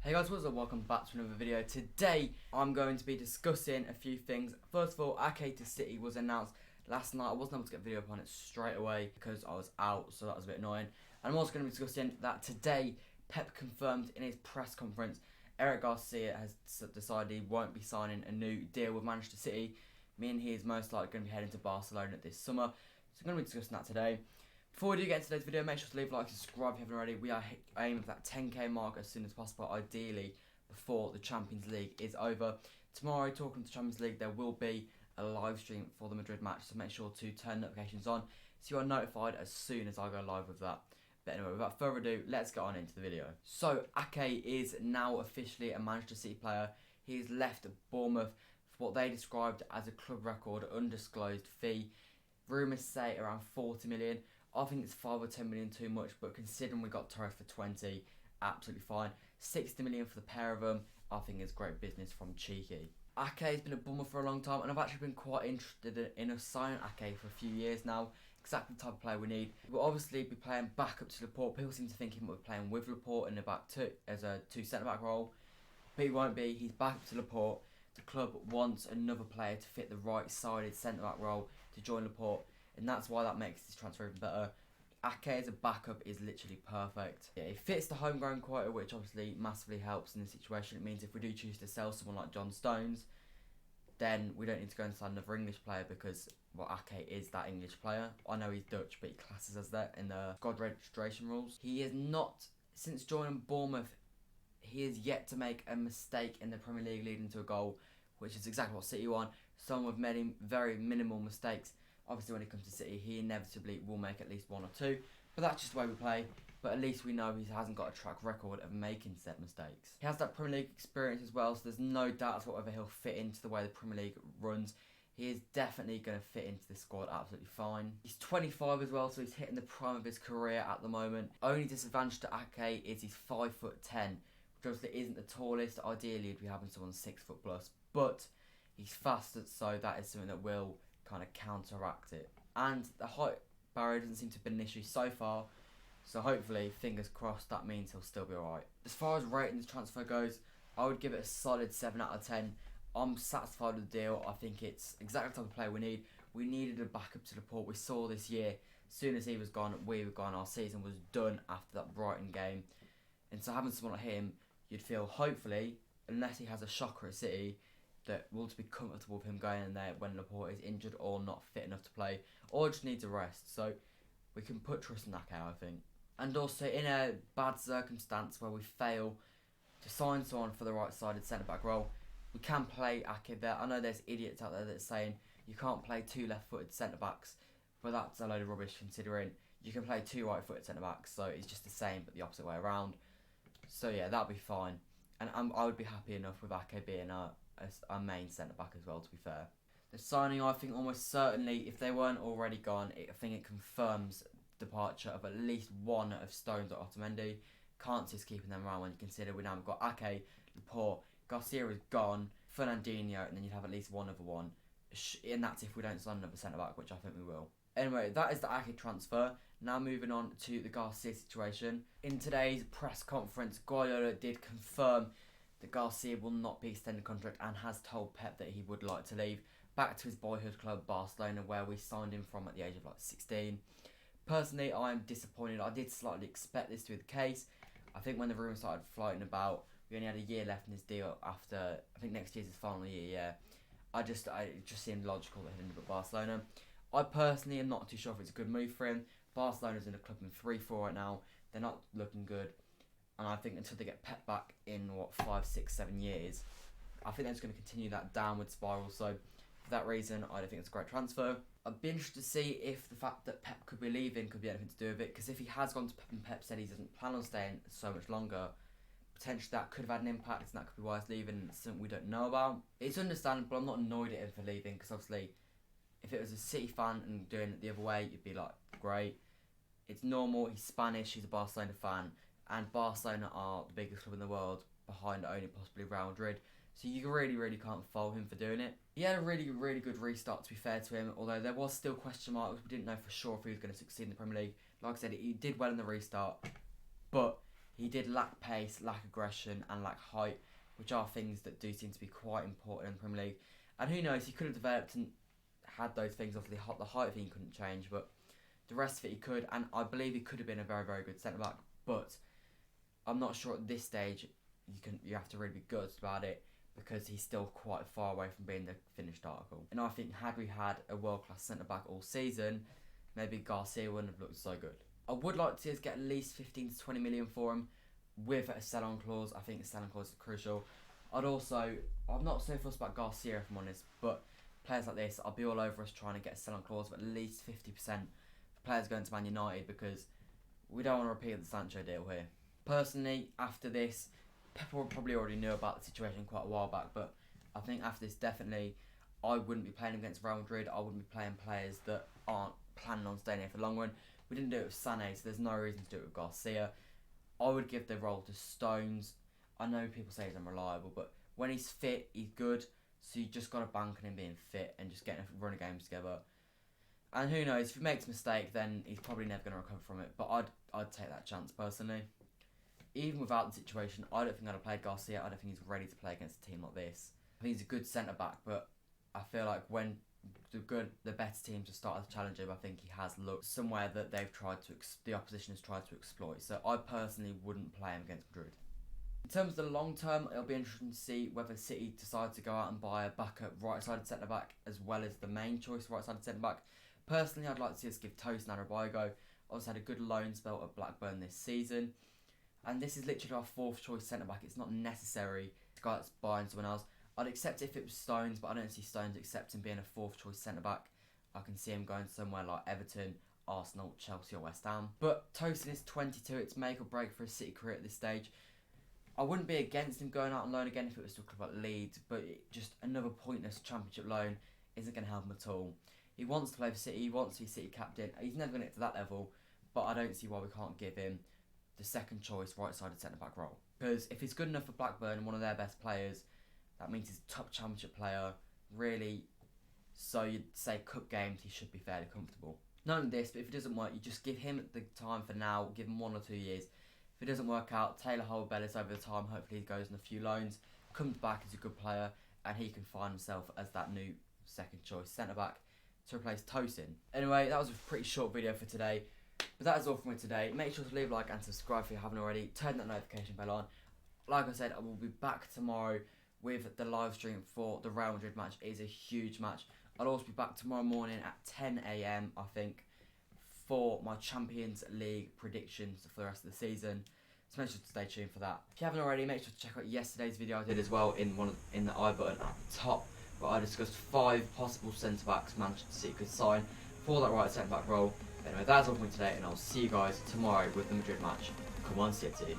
Hey guys, what's up? Welcome back to another video. Today, I'm going to be discussing a few things. First of all, Ake to City was announced last night. I wasn't able to get a video upon it straight away because I was out, so that was a bit annoying. And I'm also going to be discussing that today, Pep confirmed in his press conference, Eric Garcia has decided he won't be signing a new deal with Manchester City, meaning he is most likely going to be heading to Barcelona this summer. So I'm going to be discussing that today. Before we do get into today's video, make sure to leave a like and subscribe if you haven't already. We are aiming for that 10k mark as soon as possible, ideally before the Champions League is over. Tomorrow, talking to the Champions League, there will be a live stream for the Madrid match, so make sure to turn notifications on so you are notified as soon as I go live with that. But anyway, without further ado, let's get on into the video. So, Ake is now officially a Manchester City player. He has left Bournemouth for what they described as a club record undisclosed fee. Rumours say around 40 million. I think it's 5 or 10 million too much, but considering we got Torres for 20, absolutely fine. 60 million for the pair of them, I think is great business from Cheeky. Ake has been at Bournemouth for a long time, and I've actually been quite interested in us signing Ake for a few years now. Exactly the type of player we need. We'll obviously be playing back up to Laporte. People seem to think he might be playing with Laporte in the back two as a two centre-back role, but he won't be. He's back up to Laporte. The club wants another player to fit the right-sided centre-back role to join Laporte, and that's why that makes this transfer even better. Ake as a backup is literally perfect. Yeah, it fits the homegrown quota, which obviously massively helps in this situation. It means if we do choose to sell someone like John Stones, then we don't need to go and sign another English player because, well, Ake is that English player. I know he's Dutch, but he classes as that in the squad registration rules. He is not, since joining Bournemouth, he is yet to make a mistake in the Premier League leading to a goal, which is exactly what City want. Someone with many very minimal mistakes. Obviously, when it comes to City, he inevitably will make at least one or two, but that's just the way we play. But at least we know he hasn't got a track record of making said mistakes. He has that Premier League experience as well, so there's no doubt as whatever he'll fit into the way the Premier League runs. He is definitely going to fit into this squad absolutely fine. He's 25 as well, so he's hitting the prime of his career at the moment. Only disadvantage to Ake is he's 5'10", which obviously isn't the tallest. Ideally, you'd be having someone 6 foot plus, but he's faster, so that is something that will kind of counteract it. And the height barrier doesn't seem to have been an issue so far, so hopefully, fingers crossed, that means he'll still be alright. As far as rating this transfer goes, I would give it a solid 7 out of 10. I'm satisfied with the deal. I think it's exactly the type of player we need. We needed a backup to Laporte. We saw this year, as soon as he was gone, we were gone. Our season was done after that Brighton game. And so having someone like him, you'd feel, hopefully, unless he has a shocker at City, that we'll just be comfortable with him going in there when Laporte is injured or not fit enough to play, or just needs a rest. So we can put trust in Ake, I think. And also, in a bad circumstance where we fail to sign someone for the right-sided centre-back role, we can play Ake there. I know there's idiots out there that are saying you can't play 2 left-footed centre-backs, but that's a load of rubbish considering you can play 2 right-footed centre-backs, so it's just the same but the opposite way around. So yeah, that'll be fine. And I would be happy enough with Ake being our main centre-back as well, to be fair. The signing, I think, almost certainly, if they weren't already gone, I think it confirms departure of at least one of Stones or Otamendi. Can't see us keeping them around when you consider we now have got Ake, Laporte, Garcia is gone, Fernandinho, and then you'd have at least one other one. And that's if we don't sign another centre-back, which I think we will. Anyway, that is the Ake transfer. Now moving on to the Garcia situation. In today's press conference, Guardiola did confirm that Garcia will not be extended contract and has told Pep that he would like to leave back to his boyhood club, Barcelona, where we signed him from at the age of 16. Personally, I am disappointed. I did slightly expect this to be the case. I think when the rumours started floating about, we only had a year left in his deal after, I think next year's his final year, yeah. It just seemed logical that he'd end up at Barcelona. I personally am not too sure if it's a good move for him. Barcelona's in a club in 3-4 right now. They're not looking good. And I think until they get Pep back in, 5, 6, 7 years, I think they're just going to continue that downward spiral. So, for that reason, I don't think it's a great transfer. I'd be interested to see if the fact that Pep could be leaving could be anything to do with it. Because if he has gone to Pep and Pep said he doesn't plan on staying so much longer, potentially that could have had an impact and that could be why he's leaving, and it's something we don't know about. It's understandable. I'm not annoyed at him for leaving because obviously, if it was a City fan and doing it the other way, you'd be like, great. It's normal. He's Spanish. He's a Barcelona fan. And Barcelona are the biggest club in the world, behind only possibly Real Madrid. So you really can't fault him for doing it. He had a really good restart, to be fair to him, although there was still question marks. We didn't know for sure if he was going to succeed in the Premier League. Like I said, he did well in the restart, but He did lack pace, lack aggression and lack height, which are things that do seem to be quite important in the Premier League. And who knows, he could have developed and had those things. Obviously the height thing he couldn't change, but the rest of it he could, and I believe he could have been a very, very good centre-back. But I'm not sure at this stage you have to really be gutted about it, because he's still quite far away from being the finished article. And I think had we had a world-class centre-back all season, maybe Garcia wouldn't have looked so good. I would like to see us get at least 15 to 20 million for him with a sell-on clause. I think a sell-on clause is crucial. I'm not so fussed about Garcia if I'm honest, but players like this, I'll be all over us trying to get a sell-on clause of at least 50% for players going to Man United, because we don't want to repeat the Sancho deal here. Personally, after this, Pepper probably already knew about the situation quite a while back, but I think after this, definitely, I wouldn't be playing against Real Madrid. I wouldn't be playing players that aren't planning on staying here for the long run. We didn't do it with Sané, so there's no reason to do it with Garcia. I would give the role to Stones. I know people say he's unreliable, but when he's fit, he's good. So you just got to bank on him being fit and just getting a run of games together. And who knows, if he makes a mistake, then he's probably never going to recover from it. But I'd take that chance personally. Even without the situation, I don't think I'd have played Garcia. I don't think he's ready to play against a team like this. I think he's a good centre back, but I feel like when the better teams have started to challenge him, I think he has looked somewhere that the opposition has tried to exploit. So I personally wouldn't play him against Madrid. In terms of the long term, it'll be interesting to see whether City decide to go out and buy a backup right-sided centre-back as well as the main choice right-sided centre-back. Personally, I'd like to see us give Tosin Adarabioyo a go. Obviously had a good loan spell at Blackburn this season. And this is literally our fourth choice centre-back. It's not necessary to go out buying someone else. I'd accept it if it was Stones, but I don't see Stones accepting being a fourth choice centre-back. I can see him going somewhere like Everton, Arsenal, Chelsea or West Ham. But Tosin is 22. It's make or break for a City career at this stage. I wouldn't be against him going out on loan again if it was to a club like Leeds, but just another pointless Championship loan isn't going to help him at all. He wants to play for City, he wants to be City captain. He's never going to get to that level, but I don't see why we can't give him the second choice right-sided centre-back role. Because if he's good enough for Blackburn and one of their best players, that means he's a top Championship player, really. So you'd say cup games, he should be fairly comfortable. Not only this, but if it doesn't work, you just give him the time for now, give him 1 or 2 years. If it doesn't work out, Taylor Holbellis over the time, hopefully he goes on a few loans, comes back as a good player, and he can find himself as that new second choice centre-back to replace Tosin. Anyway, that was a pretty short video for today, but that is all from me today. Make sure to leave a like and subscribe if you haven't already. Turn that notification bell on. Like I said, I will be back tomorrow with the live stream for the Real Madrid match. It is a huge match. I'll also be back tomorrow morning at 10 AM, I think, for my Champions League predictions for the rest of the season. So make sure to stay tuned for that. If you haven't already, make sure to check out yesterday's video I did as well in the I button at the top, where I discussed 5 possible centre-backs Manchester City could sign for that right centre-back role. Anyway, that's all from me today, and I'll see you guys tomorrow with the Madrid match. Come on, City.